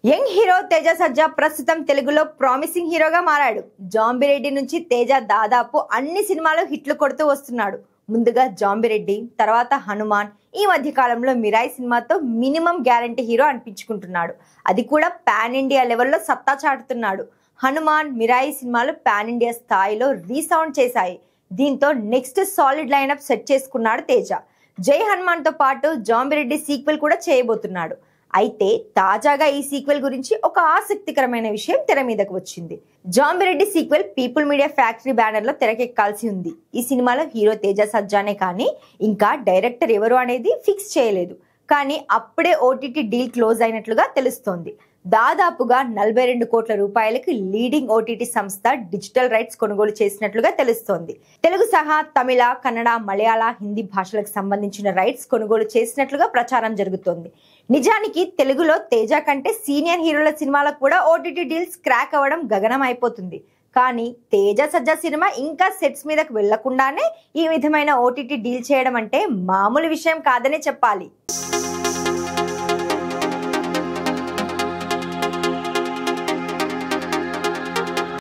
Young hero Teja సజ్జా ప్రస్తుతం తెలుగులో promising హీరోగా మారాడు. జాంబిరెడ్డి నుంచి తేజ దాదాపు అన్ని సినిమాలు హిట్లు కొడుతూ వస్తున్నాడు. ముందుగా జాంబిరెడ్డి, తర్వాత హనుమాన్, ఈ మధ్య కాలంలో మిరాయి సినిమాతో మినిమం గ్యారంటీ హీరో అనిపించుకుంటున్నాడు. అది కూడా పాన్ ఇండియా లెవెల్లో సత్తా చాటుతున్నాడు. హనుమాన్, మిరాయి సినిమాలు పాన్ ఇండియా స్థాయిలో రీసౌండ్ చేశాయి. దీంతో నెక్స్ట్ సాలిడ్ లైనప్ సెట్ చేసుకున్నాడు తేజ. జై హనుమాన్ తో పాటు జాంబిరెడ్డి సీక్వెల్ కూడా చేయబోతున్నాడు. అయితే తాజాగా ఈ సీక్వెల్ గురించి ఒక ఆసక్తికరమైన విషయం తెర మీదకు వచ్చింది. Zombie Reddy sequel people media factory banner లో తెరకెక్కాల్సి ఉంది. ఈ సినిమాలో హీరో తేజ సజ్జానే కానీ ఇంకా డైరెక్టర్ ఎవరు అనేది ఫిక్స్ చేయలేదు. కానీ అప్పుడే ఓటీటీ డీల్ క్లోజ్ అయినట్లుగా తెలుస్తోంది. దాదాపుగా 42 కోట్ల రూపాయలకి లీడింగ్ ఓటీటీ సంస్థ డిజిటల్ రైట్స్ కొనుగోలు చేసినట్లుగా తెలుస్తోంది. తెలుగు సహా తమిళ, కన్నడ, మలయాళ, హిందీ భాషలకు సంబంధించిన రైట్స్ కొనుగోలు చేసినట్లుగా ప్రచారం జరుగుతోంది. నిజానికి తెలుగులో తేజ కంటే సీనియర్ హీరోల సినిమాలకు కూడా ఓటీటీ డీల్స్ క్రాక్ అవ్వడం గగనం అయిపోతుంది. కానీ తేజ సజ్జా సినిమా ఇంకా సెట్స్ మీదకు వెళ్లకుండానే ఈ విధమైన ఓటీటీ డీల్ చేయడం అంటే మామూలు విషయం కాదనే చెప్పాలి.